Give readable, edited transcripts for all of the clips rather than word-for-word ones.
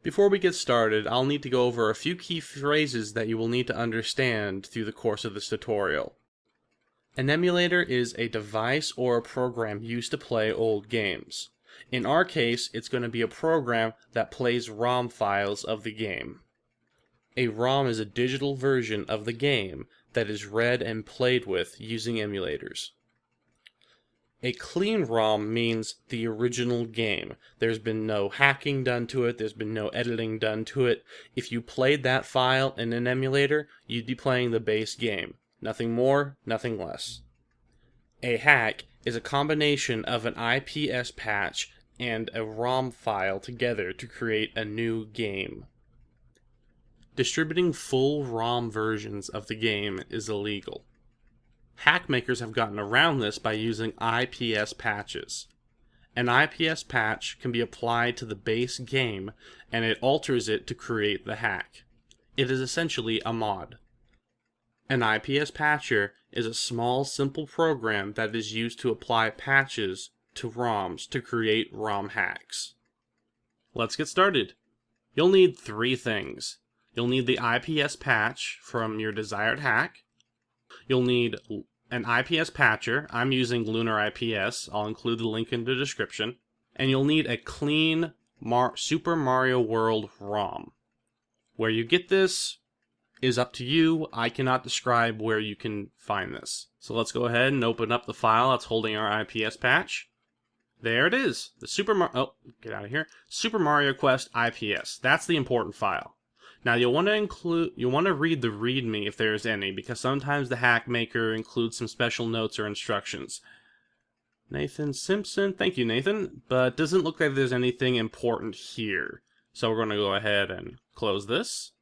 Before we get started, I'll need to go over a few key phrases that you will need to understand through the course of this tutorial. An emulator is a device or a program used to play old games. In our case, it's going to be a program that plays ROM files of the game. A ROM is a digital version of the game that is read and played with using emulators. A clean ROM means the original game. There's been no hacking done to it, there's been no editing done to it. If you played that file in an emulator, you'd be playing the base game. Nothing more, nothing less. A hack is a combination of an IPS patch and a ROM file together to create a new game. Distributing full ROM versions of the game is illegal. Hack makers have gotten around this by using IPS patches. An IPS patch can be applied to the base game, and it alters it to create the hack. It is essentially a mod. An IPS patcher is a small, simple program that is used to apply patches to ROMs to create ROM hacks. Let's get started. You'll need three things. You'll need the IPS patch from your desired hack. You'll need an IPS patcher. I'm using Lunar IPS. I'll include the link in the description. And you'll need a clean Super Mario World ROM. Where you get this is up to you. I cannot describe where you can find this. So let's go ahead and open up the file that's holding our IPS patch. There it is. The Super Mario Quest IPS. That's the important file. Now you'll want to read the README if there's any, because sometimes the hack maker includes some special notes or instructions. Nathan Simpson, thank you Nathan, but doesn't look like there's anything important here. So we're going to go ahead and close this.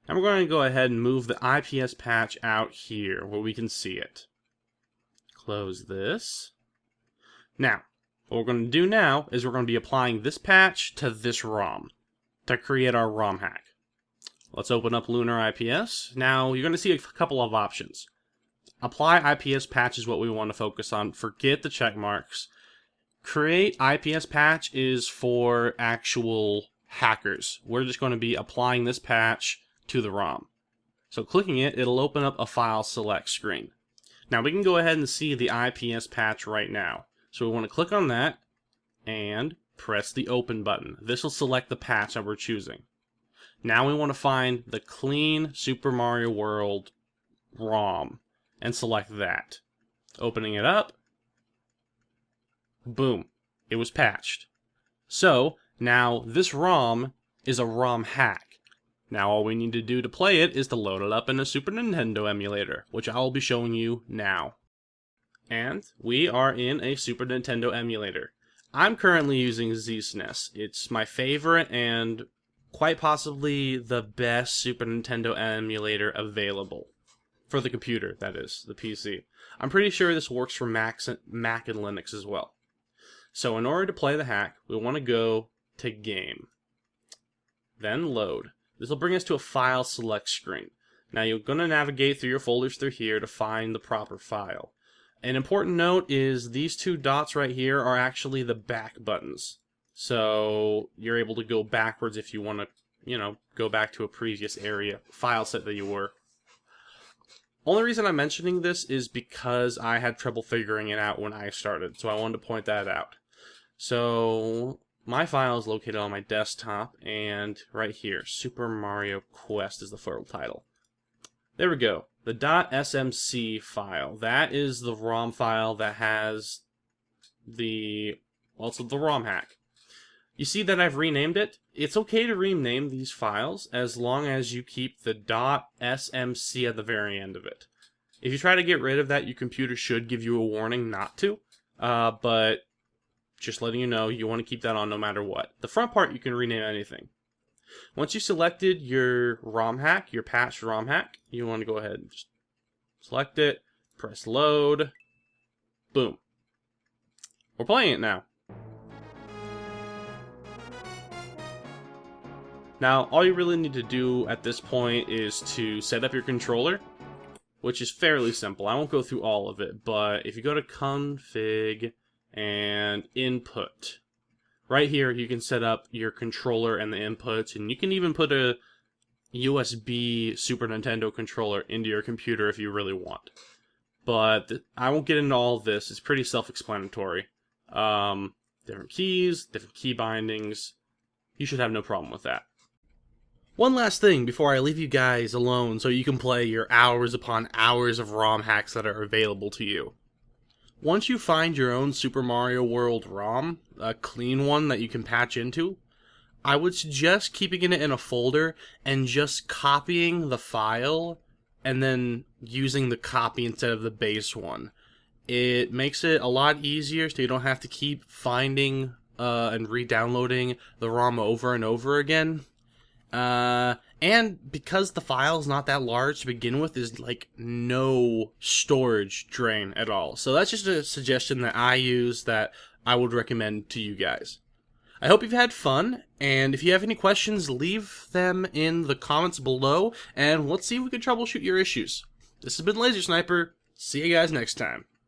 And we're going to go ahead and move the IPS patch out here where we can see it. Close this. Now, what we're going to do now is we're going to be applying this patch to this ROM to create our ROM hack. Let's open up Lunar IPS. Now, you're going to see a couple of options. Apply IPS patch is what we want to focus on. Forget the check marks. Create IPS patch is for actual hackers. We're just going to be applying this patch to the ROM. So clicking it, it'll open up a file select screen. Now, we can go ahead and see the IPS patch right now. So we want to click on that and press the open button. This will select the patch that we're choosing. Now we want to find the clean Super Mario World ROM and select that. Opening it up. Boom. It was patched. So now this ROM is a ROM hack. Now all we need to do to play it is to load it up in a Super Nintendo emulator, which I will be showing you now. And we are in a Super Nintendo emulator. I'm currently using ZSNES. It's my favorite and quite possibly the best Super Nintendo emulator available. For the computer, that is, the PC. I'm pretty sure this works for Mac and Linux as well. So in order to play the hack, we want to go to Game. Then Load. This will bring us to a file select screen. Now you're going to navigate through your folders through here to find the proper file. An important note is these two dots right here are actually the back buttons. So you're able to go backwards if you want to, go back to a previous file set that you were. Only reason I'm mentioning this is because I had trouble figuring it out when I started, so I wanted to point that out. So my file is located on my desktop, and right here, Super Mario Quest is the full title. There we go. The .smc file, that is the ROM file that has the ROM hack. You see that I've renamed it? It's okay to rename these files as long as you keep the .smc at the very end of it. If you try to get rid of that, your computer should give you a warning not to, but just letting you know, you want to keep that on no matter what. The front part, you can rename anything. Once you selected your ROM hack, your patched ROM hack, you want to go ahead and just select it, press load, boom. We're playing it now. Now, all you really need to do at this point is to set up your controller, which is fairly simple. I won't go through all of it, but if you go to config and input, Right here, you can set up your controller and the inputs, and you can even put a USB Super Nintendo controller into your computer if you really want. But I won't get into all of this. It's pretty self-explanatory. Different keys, different key bindings. You should have no problem with that. One last thing before I leave you guys alone so you can play your hours upon hours of ROM hacks that are available to you. Once you find your own Super Mario World ROM, a clean one that you can patch into, I would suggest keeping it in a folder and just copying the file and then using the copy instead of the base one. It makes it a lot easier so you don't have to keep finding and re-downloading the ROM over and over again. And because the file is not that large to begin with, there's like no storage drain at all. So that's just a suggestion that I use that I would recommend to you guys. I hope you've had fun, and if you have any questions, leave them in the comments below, and let's see if we can troubleshoot your issues. This has been Lasersniper. See you guys next time.